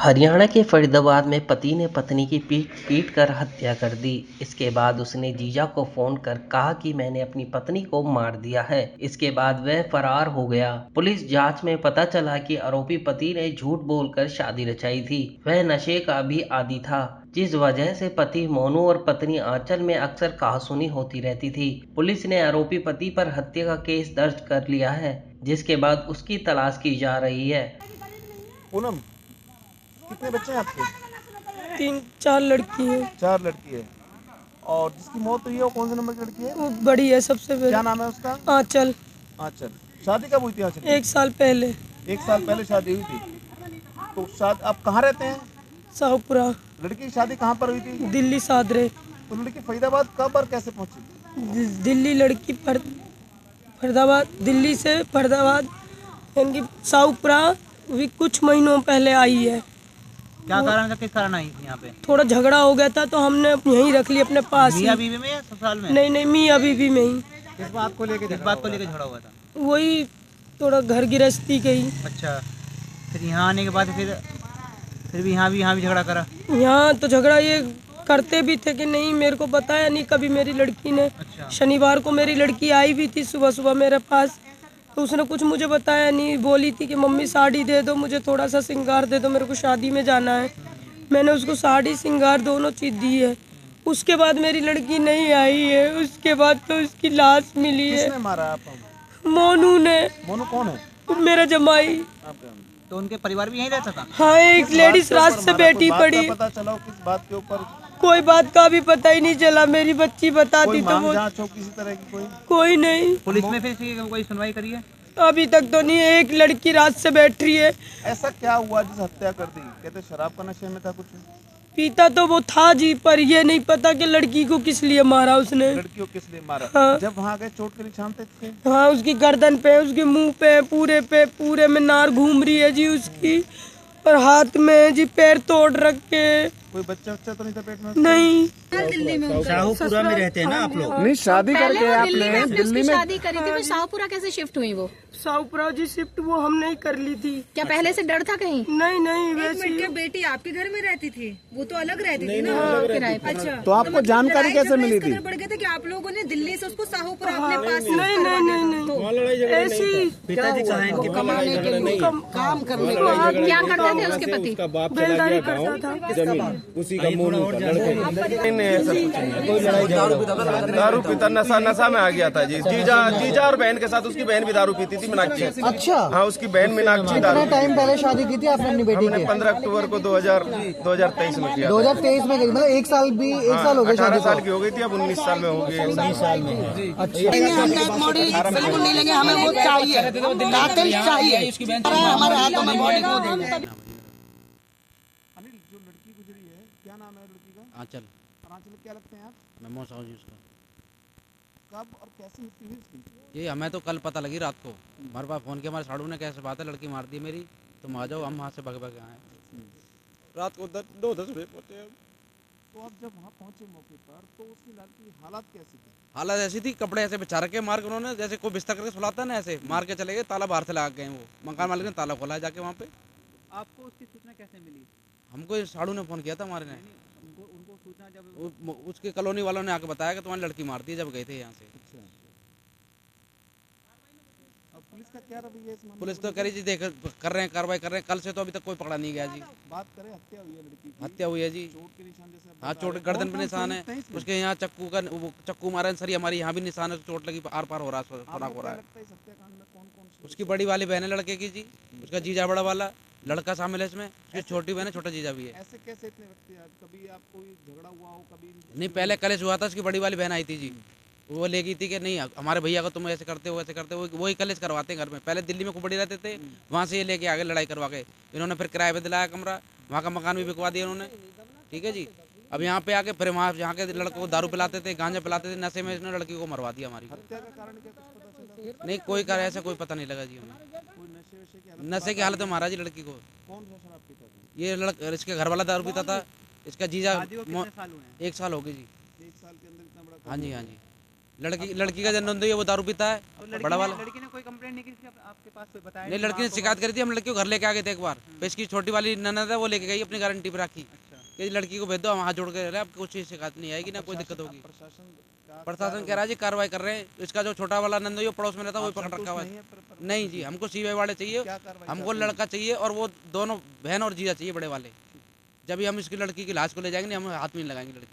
हरियाणा के फरीदाबाद में पति ने पत्नी की पीट पीट कर हत्या कर दी। इसके बाद उसने जीजा को फोन कर कहा कि मैंने अपनी पत्नी को मार दिया है। इसके बाद वह फरार हो गया। पुलिस जांच में पता चला कि आरोपी पति ने झूठ बोलकर शादी रचाई थी। वह नशे का भी आदी था, जिस वजह से पति मोनू और पत्नी आंचल में अक्सर कहासुनी होती रहती थी। पुलिस ने आरोपी पति पर हत्या का केस दर्ज कर लिया है, जिसके बाद उसकी तलाश की जा रही है। पूनम, कितने बच्चे हैं आपके? 3-4 लड़की है। 4 लड़की है। और जिसकी मौत हुई है वो कौन से नंबर की लड़की है? वो बड़ी है सबसे बड़ी। क्या नाम है उसका? आंचल। आंचल। शादी कब हुई थी आंचल? 1 साल पहले। 1 साल पहले शादी हुई थी। तो शादी आप कहाँ रहते हैं? शाहपुरा। लड़की की शादी कहाँ पर हुई थी? दिल्ली सादरे। तो लड़की फरीदाबाद कब और कैसे पहुंची? दिल्ली लड़की फरीदाबाद, दिल्ली से फरीदाबाद यानी कि शाहपुरा भी कुछ महीनों पहले आई है। क्या कारण था, किस कारण आई थी यहाँ पे? थोड़ा झगड़ा हो गया था तो हमने यहीं रख ली अपने पास ही। मियां बीवी में या ससुराल में? नहीं, मियां बीवी में ही। किस बात को लेके झगड़ा हुआ था? वही थोड़ा घर गृहस्थी के ही। अच्छा, फिर यहाँ आने के बाद फिर भी यहाँ भी झगड़ा करा? यहाँ तो झगड़ा ये करते भी थे कि नहीं, मेरे को बताया नहीं कभी मेरी लड़की ने। अच्छा। शनिवार को मेरी लड़की आई भी थी सुबह सुबह मेरे पास, तो उसने कुछ मुझे बताया नहीं। बोली थी कि मम्मी साड़ी दे दो, मुझे थोड़ा सा श्रृंगार दे दो, मेरे को शादी में जाना है। मैंने उसको साड़ी श्रृंगार दोनों चीज़ दी है। उसके बाद मेरी लड़की नहीं आई है। उसके बाद तो उसकी लाश मिली है। किसने मारा आपको? मोनू ने। मोनू कौन है? मेरा जमाई। तो उनके परिवार भी यहीं रहता था? हाँ, एक लेडीज रात से बेटी पड़ी। पता चला किस बात के ऊपर? कोई बात का भी पता ही नहीं चला। मेरी बच्ची बताती तो वो जांच हो किसी तरह की? कोई नहीं। पुलिस में फिर कोई सुनवाई करी है? अभी तक तो नहीं। एक लड़की रात से बैठ रही है। ऐसा क्या हुआ जिस हत्या कर दी? कहते शराब का नशे में था कुछ? पीता तो वो था जी, पर ये नहीं पता कि लड़की को किस लिए मारा उसने। लड़की को किस लिए मारा? हाँ। जब वहाँ गए चोट के निशान थे? हाँ, उसकी गर्दन पे, उसके मुंह पे, पूरे में नार घूम रही है जी उसकी, और हाथ में जी पैर तोड़ रखे। कोई बच्चा तो नहीं था पेट में? नहीं। दिल्ली में शाहपुरा में रहते हैं ना आप लोग? नहीं, शादी करके आपने दिल्ली में शादी करी थी, फिर शाहपुरा कैसे शिफ्ट हुई वो? शाहपुरा जी शिफ्ट वो हमने ही कर ली थी। क्या पहले से डर था कहीं? नहीं, वैसे ही। बेटी आपके घर में रहती थी, वो तो अलग रहती थी ना? किराए पे। अच्छा, तो आपको जानकारी कैसे मिली थी? बढ़ गए थे कि आप लोगों ने दिल्ली से उसको शाहपुरा अपने पास नहीं, ऐसी पिताजी कहाँ हैं इनके? काम करने क्या करते थे उसके पति? बेलदारी करता था। उसी का मोनू का दारू पीता नशा में आ गया था जी। जीजा और बहन के साथ उसकी बहन भी दारू पीती थी, मीनाक्षी। अच्छा। हाँ, उसकी बहन मीनाक्षी। कितना टाइम पहले शादी की थी आपने अपनी बेटी की? 15 अक्टूबर को 2023 में किया। 2023 में, मतलब 1 साल हो गए शादी 18 साल की हो गई थी, अब 19 साल में हो गई। 19 साल में। अच्छा। बिल्कुल नहीं लेंगे, हमें वो चाहिए, कातिल चाहिए हमारे हाथों में। बॉडी को देंगे। अनिल, जो लड़की गुजरी है, क्या नाम है लड़की का? आंचल। आंचल, क्या लगते हैं आप? मैं मौसा हूँ जी उसका। कब और कैसी मृत्यु हुई उसकी? ये हमें तो कल पता लगी रात को। हमारे पास फ़ोन किया हमारे साड़ू ने, कैसे बात है, लड़की मार दी मेरी, तुम आ जाओ। हम वहाँ से भग आए। रात को 9-10 बजे पहुंचे हम। तो आप जब वहाँ पहुंचे मौके पर, तो उसकी लड़की की हालत कैसी थी? हालत ऐसी थी, कपड़े ऐसे बिछा रखे, मार के उन्होंने जैसे कोई बिस्तर करके सुलाता ना, ऐसे मार के चले गए। ताला बाहर से लगा गए वो। मकान मालिक ने ताला खोला है जाके वहाँ पे। आपको उसकी सूचना कैसे मिली? हमको ये साड़ू ने फ़ोन किया था हमारे ने। उनको सूचना जब उसके कॉलोनी वालों ने आके बताया कि तुम्हारी लड़की मार दी, जब गए थे यहाँ से। अब पुलिस का क्या रवैया इस मामले में? पुलिस तो करी जी, देख कर रहे हैं, कार्रवाई कर रहे हैं। कल से तो अभी तक कोई पकड़ा नहीं गया जी। बात करें, हत्या हुई है लड़की की। हत्या हुई है जी। चोट के निशान जैसे आप हाँ, बता चोट रहे हैं। गर्दन पे कौन-कौन निशान है से इसमें? उसके। यहाँ चक्कू मारा है सर, हमारी यहाँ भी निशान है, चोट लगी, आर पार हो रहा है, थोड़ा हो रहा है। लगता है इस हत्याकांड में कौन-कौन से? उसकी बड़ी वाली बहन है लड़के की जी, उसका जीजा बड़ा वाला लड़का शामिल है इसमें, उसकी छोटी बहन है, छोटा जीजा भी है। ऐसे कैसे इतने व्यक्ति? कभी आपको झगड़ा हुआ हो? कभी नहीं, पहले कलेश हुआ था, उसकी बड़ी वाली बहन आई थी जी। वो ले गई थी कि नहीं हमारे भैया को तुम ऐसे करते हो, वही कलेश करवाते हैं घर में। पहले दिल्ली में कुबड़ी रहते थे, वहाँ से ये लेके आ गए लड़ाई करवा के। इन्होंने फिर किराए पे दिलाया कमरा, वहाँ का मकान भी बिकवा दिया उन्होंने। ठीक है जी। अब यहाँ पे आके फिर वहाँ यहाँ के लड़कों को दारू पिलाते थे, गांजा पिलाते थे, नशे में इसने लड़की को मरवा दिया हमारी। हत्या का कारण क्या कुछ पता चला? नहीं, कोई कर ऐसा कोई पता नहीं लगा जी हमें। कोई नशे की नशे की हालत में मारा जी लड़की को। कौन सा शराब पीता था? ये इसके घर वाला दारू पीता था, इसका जीजा। शादी को कितने साल हुए हैं? 1 साल हो गई जी। 1 साल के अंदर इतना बड़ा? हाँ जी। लड़की का जन्म है, वो दारू पीता है, बड़ा वाला। लड़की ने कोई कंप्लेंट नहीं की थी आप आपके पास कोई बताया नहीं, लड़की ने शिकायत करी थी, हम लड़की को घर लेके आ गए थे एक बार। फिर इसकी छोटी वाली ननद है, वो लेके गई अपनी गारंटी पे राखी कि लड़की को भेज दो, हम हाथ जोड़ के रहे, अब कुछ शिकायत नहीं आएगी, ना कोई दिक्कत होगी। प्रशासन कह रहा है जी कार्रवाई कर रहे हैं। इसका जो छोटा वाला नंद है, वो पड़ोस में रहता है, वो पकड़ रखा हुआ है। नहीं जी, हमको सीबीआई वाले चाहिए, हमको लड़का चाहिए, और वो दोनों बहन और जीजा चाहिए बड़े वाले। जब भी हम इसकी लड़की की लाश को ले जाएंगे, हम हाथ में नहीं लगाएंगे लड़की।